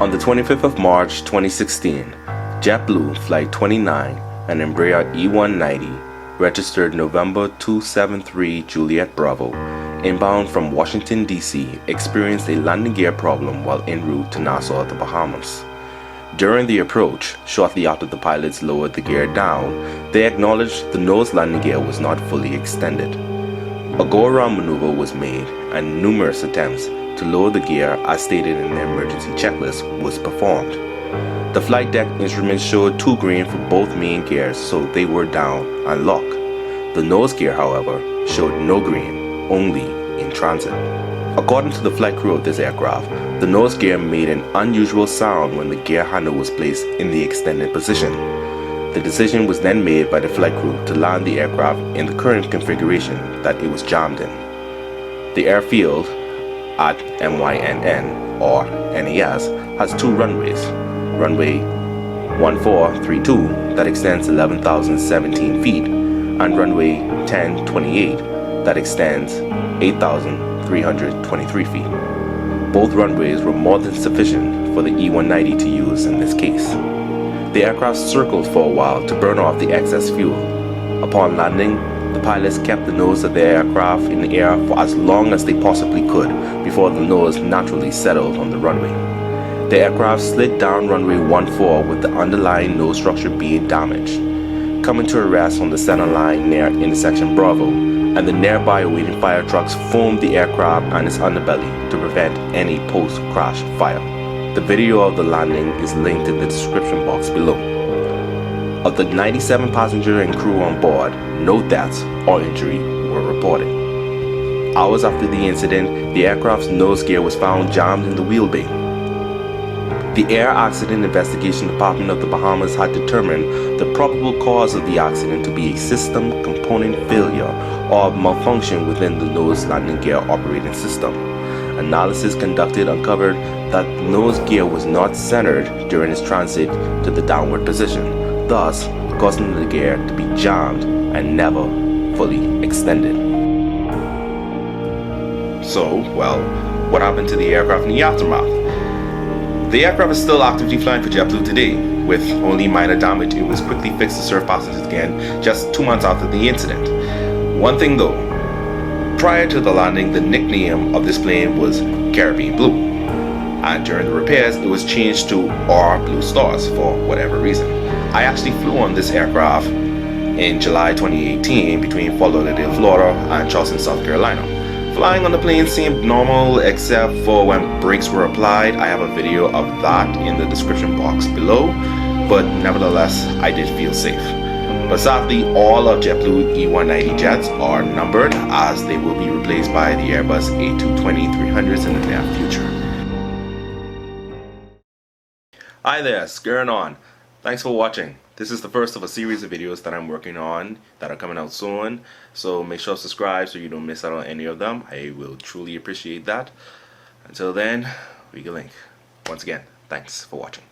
On the 25th of March 2016, JetBlue Flight 29 and Embraer E190 registered November 273 Juliet Bravo, inbound from Washington, D.C., experienced a landing gear problem while en route to Nassau, the Bahamas. During the approach, shortly after the pilots lowered the gear down, they acknowledged the nose landing gear was not fully extended. A go-around maneuver was made, and numerous attempts to lower the gear as stated in the emergency checklist was performed. The flight deck instruments showed 2 green for both main gears, so they were down and locked. The nose gear, however, showed no green, only in transit. According to the flight crew of this aircraft, the nose gear made an unusual sound when the gear handle was placed in the extended position. The decision was then made by the flight crew to land the aircraft in the current configuration that it was jammed in. The airfield at MYNN, or NAS, has 2 runways. Runway 1432 that extends 11,017 feet and runway 1028 that extends 8,323 feet. Both runways were more than sufficient for the E190 to use in this case. The aircraft circled for a while to burn off the excess fuel. Upon landing, the pilots kept the nose of the aircraft in the air for as long as they possibly could before the nose naturally settled on the runway. The aircraft slid down runway 14 with the underlying nose structure being damaged, coming to a rest on the center line near intersection Bravo, and the nearby awaiting fire trucks foamed the aircraft and its underbelly to prevent any post-crash fire. The video of the landing is linked in the description box below. Of the 97 passenger and crew on board, no deaths or injury were reported. Hours after the incident, the aircraft's nose gear was found jammed in the wheel bay. The Air Accident Investigation Department of the Bahamas had determined the probable cause of the accident to be a system component failure or malfunction within the nose landing gear operating system. Analysis conducted uncovered that the nose gear was not centered during its transit to the downward position, thus causing the gear to be jammed and never fully extended. So, well, what happened to the aircraft in the aftermath? The aircraft is still actively flying for JetBlue today. With only minor damage, it was quickly fixed to serve passengers again just 2 months after the incident. One thing though, prior to the landing, the nickname of this plane was Caribbean Blue, and during the repairs, it was changed to R Blue Stars for whatever reason. I actually flew on this aircraft in July 2018 between Fort Lauderdale, Florida and Charleston, South Carolina. Flying on the plane seemed normal except for when brakes were applied. I have a video of that in the description box below, but nevertheless, I did feel safe. But sadly, all of JetBlue E190 jets are numbered, as they will be replaced by the Airbus A220-300s in the near future. Hi there, Skirring On. Thanks for watching. This is the first of a series of videos that I'm working on that are coming out soon, so make sure to subscribe so you don't miss out on any of them. I will truly appreciate that. Until then, we can link. Once again, thanks for watching.